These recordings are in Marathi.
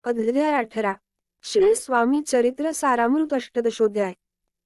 अध्याय 18 श्री स्वामी चरित्र सारामृत अष्टदशोध्याय।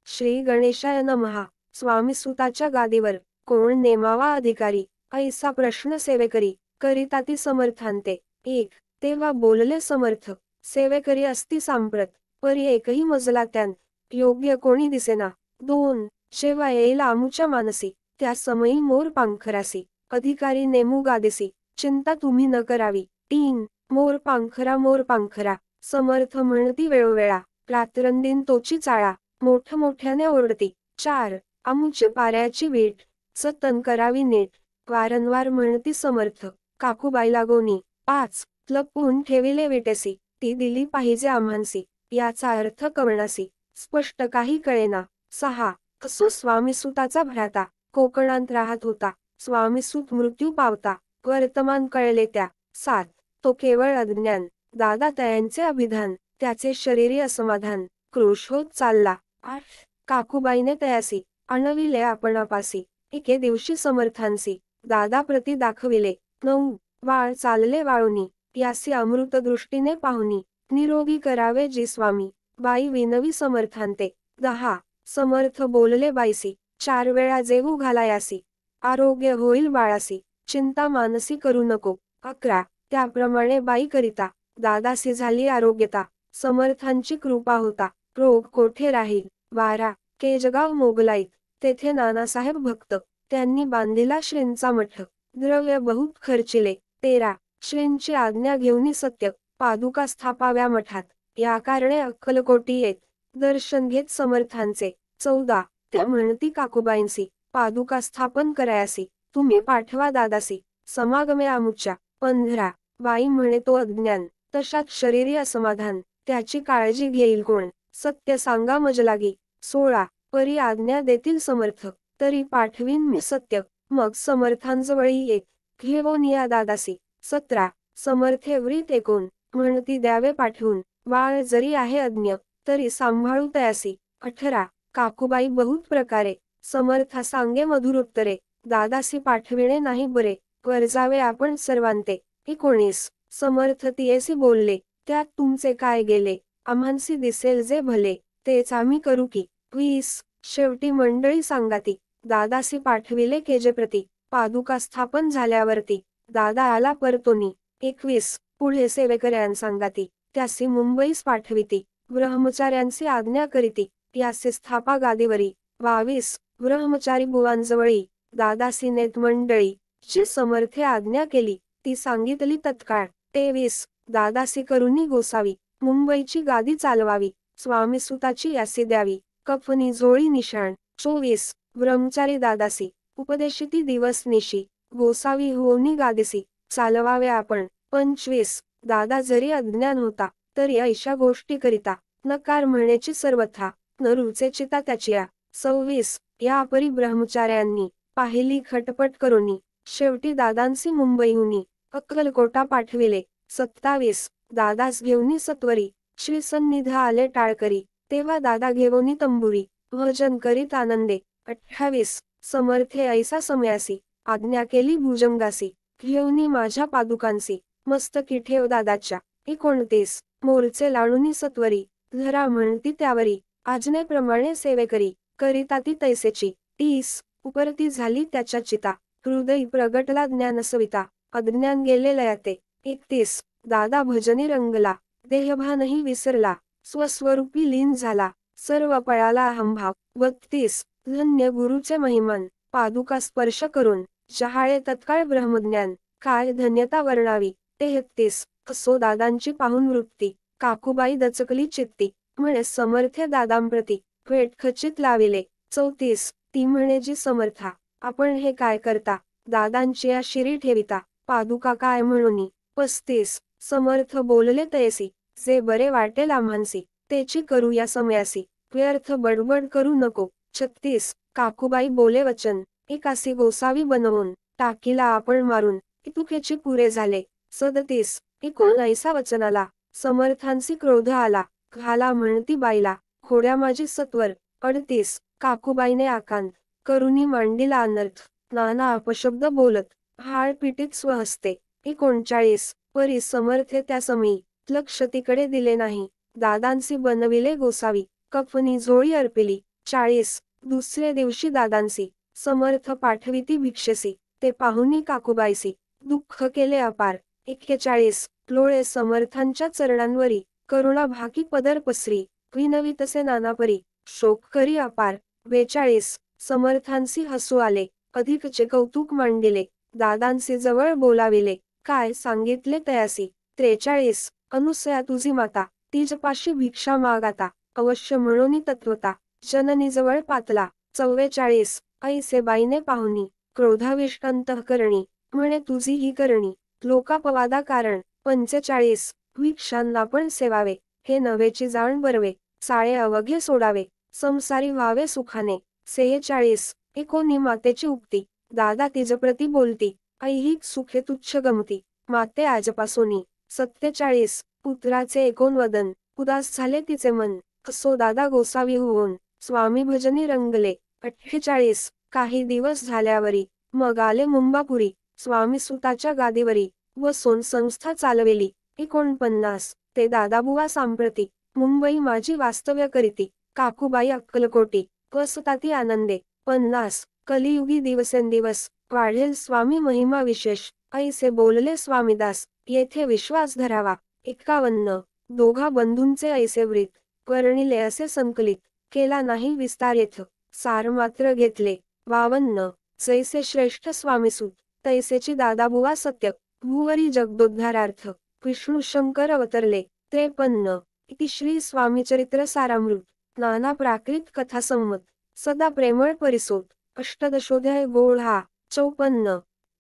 श्री गणेशाय नमः। स्वामी सुताच्या गादीवर कोण नेमावा अधिकारी, ऐसा प्रश्न सेवेकरी करिताती समर्थांते। 1. तेव्हा बोलले समर्थ, सेवेकरी असती सांप्रत, परी एकही मजला त्यान योग्य कोणी दिसेना। 2. शेवा येईल आमुच्या मानसी, त्या समयी मोर पांखरासी, अधिकारी नेमू गादेसी, चिंता तुम्ही न करावी। 3. मोर पांखरा, समर्थ म्हणती वेळोवेळा, रात्रंदिन तोची चाळा, मोठमोठ्याने ओरडती। 4. आमुचे पाऱ्याची वीट, सतन करावी नीट, वारंवार म्हणती समर्थ, काकूबाई लागोनी। 5. लपवून ठेविले विटेसी, ती दिली पाहिजे आम्हांसी, याचा अर्थ कळणासी, स्पष्ट काही कळेना। 6. असो स्वामीसुताचा भ्राता, कोकणांत राहत होता, स्वामीसुत मृत्यू पावता, वर्तमान कळले त्या। 7. तो केवळ अज्ञान, दादा तयांचे अभिधान, त्याचे शरीरी असमाधान, क्रोश होत चालला। 8. काकूबाईने तयासी आणविले आपणापासी, एके दिवशी समर्थांसी, दादा प्रति दाखविले। 9. वाळ चालले वाळुनी, यासी अमृत दृष्टीने पाहुनी, निरोगी करावे जी स्वामी, बाई विनवी समर्थांते। 10. समर्थ बोलले बाईसी, 4 वेळा जेवू घालायासी, आरोग्य होईल बाळासी, चिंता मानसी करू नको। 11. त्याप्रमाणे बाई करिता, दादासी झाली आरोग्यता, समर्थांची कृपा होता, रोग कोठे राहील। 12. केजगाव मोगलाईत, तेथे नानासाहेब भक्त, त्यांनी बांधिला श्रींचा मठ, द्रव्य बहुत खर्चिले। 13. श्रींची आज्ञा घेऊनी सत्य, पादुका स्थापाव्या मठात, या कारणे अक्कलकोटी येत, दर्शन घेत समर्थांचे। 14. त्या म्हणती काकूबाईंसी, पादुका स्थापन करायासी, तुम्ही पाठवा दादासी, समागमे आमुच्या। 15. बाई म्हणे तो अज्ञान, तशात शरीरी असमाधान, त्याची काळजी घेईल कोण, सत्य सांगा मजलागी। 16. परी आज्ञा देतील समर्थ, तरी पाठवीन मी सत्य, मग समर्थांजवळी येत, घेवोन या दादासी। 17. समर्थे वृत ऐकून, म्हणती द्यावे पाठवून, बाळ जरी आहे अज्ञ, तरी सांभाळू तयासी। 18. काकूबाई बहुत प्रकारे, समर्था सांगे मधुरोत्तरे, दादासी पाठविणे नाही बरे, वर्जावे आपण सर्वांते। 19. समर्थ तियेसी बोलले, त्यात तुमचे काय गेले, आम्हांसी दिसेल जे भले, तेच आम्ही करू की। 20. शेवटी मंडळी सांगाती, दादासी पाठविले केजेप्रती, पादुका स्थापन झाल्यावरती, दादा आला परतोनी। 21. पुढे सेवेकऱ्यां सांगाती, त्यासी मुंबईस पाठविती, ब्रह्मचार्यांसी आज्ञा करीती, यासी स्थापा गादीवरी। 22. ब्रह्मचारी बुवांजवळी, दादासी नेत मंडळी, जी समर्थे आज्ञा केली, ती सांगितली तत्काळ। 23. दादासी करुनी गोसावी, मुंबईची गादी चालवावी, स्वामीसुताची यासी द्यावी, कफनी झोळी निशाण। 24. ब्रह्मचारी दादासी, उपदेशिती दिवस निशी, गोसावी होऊनी गादीसी, चालवावे आपण। 25. दादा जरी अज्ञान होता, तरी ऐशा गोष्टी करिता, नकार म्हणेची सर्वथा, न रुचे चिता त्याचिया। 26. या परी ब्रह्मचार्यांनी, पाहिली खटपट करुनी, शेवटी दादांसी मुंबईहुनी, अक्कलकोटा पाठविले। 27. दादास घेऊनी सत्वरी, श्री सन्निध आले टाळकरी, तेव्हा दादा घेवोनी तंबुरी, भजन करीत आनंदे। 28. समर्थे ऐसा समयासी, आज्ञा केली भुजंगासी, घेऊनी माझ्या पादुकांसी, मस्तकी ठेव दादाच्या। 29. मोरचे लाडूनी सत्वरी, धरा म्हणती त्यावरी, आज्ञेप्रमाणे सेवेकरी, करिताती तैसेची। 30. उपरती झाली त्याच्या चिता, हृदयी प्रगटला ज्ञानसविता, अज्ञान गेले लयाते। 31. दादा भजनी रंगला, देहभानही विसरला, स्वस्वरूपी लीन झाला, सर्व पळाला अहंभाव। 32. धन्य गुरुचे महिमान, पादुका स्पर्श करून, जहाळे तत्काळ ब्रह्मज्ञान, काय धन्यता वर्णावी। 33. असो दादांची पाहून वृत्ती, काकूबाई दचकली चित्ती, म्हणे समर्थे दादांप्रती, भेट खचित लाविले। 34. ती म्हणे जी समर्था, आपण हे काय करता, दादांची या शिरी ठेविता, पादुका काय म्हणूनी। 35. समर्थ बोलले तयसी, जे बरे वाटेल आम्हांसी, तेची करू या समयासी, व्यर्थ बडबड करू नको। 36. काकूबाई बोले वचन, एकासी गोसावी बनवून, टाकीला आपण मारून, इतुकेची पुरे झाले। 37. एकूण ऐसा वचनाला, समर्थांसी क्रोध आला, घाला म्हणती बाईला, खोड्या माझी सत्वर। 38. काकूबाईने आकांत करुनी मांडिला अनर्थ, नाना अपशब्द बोलत, हाळ पिटीत स्वहस्ते। 39. परी समर्थे त्या समी, लक्ष तिकडे दिले नाही. दादांसी बनविले गोसावी, कफनी झोळी अर्पिली. 40 दुसरे दिवशी दादांसी समर्थ पाठविती भिक्षसी, ते पाहुनी काकूबाईसी दुःख केले अपार. 41 लोळे समर्थांच्या चरणांवरी, करुणा भाकी पदर पसरी, विनवी तसे नानापरी, शोक करी अपार. 42 समर्थांसी हसू आले, अधिकचे कौतुक मांडिले, दादांसी जवळ बोलाविले, काय सांगितले तयासी. 43 अनुसया तुझी माता, तिजपाशी भिक्षा मागाता, अवश्य म्हणून तत्वता, जननी जवळ पातला. 44 ऐसे बाईने पाहुनी, क्रोधाविष्ट अंतःकरणी, म्हणे तुझी ही करणी, लोकापवादा कारण. 45 भिक्षांना पण सेवावे, हे नव्हेची जाण बरवे, साळे अवघे सोडावे, संसारी व्हावे सुखाने. 46 एकोणी मातेची उक्ती, दादा तिजप्रती बोलती, ऐहिक सुखे तुच्छ गमती, माते आजपासोनी. 47 पुत्राचे एकोण वदन, उदास झाले तिचे मन, असो दादा गोसावी होऊन, स्वामी भजनी रंगले. 48 काही दिवस झाल्यावरी, मग आले मुंबापुरी, स्वामी सुताच्या गादीवरी, बसून संस्था चालविली. 49 ते दादाबुवा सांप्रती, मुंबई माझी वास्तव्य करीती, काकूबाई अक्कलकोटी, वसताती आनंदे. 50 कलियुगी दिवसेंदिवस, वाढेल स्वामी महिमा विशेष, ऐसे बोलले स्वामीदास, येथे विश्वास धरावा. 51 दोघा बंधूंचे ऐसे व्रीत, वर्णिले असे संकलित, केला नाही विस्तार येथ, सार मात्र घेतले. 52 जैसे श्रेष्ठ स्वामीसूत, तैसेची दादाबुवा सत्य, भूवरी जगदोद्धारार्थ, विष्णू शंकर अवतरले. 53 इति श्री स्वामीचरित्र सारामृत, नाना प्राकृत कथा संमत, सदा प्रेमळ परिसोत. अष्टदशोध्याय गोळा. 54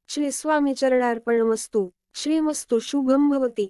श्री स्वामी चरणार्पणमस्तु. श्रीमस्तु शुभम भवती.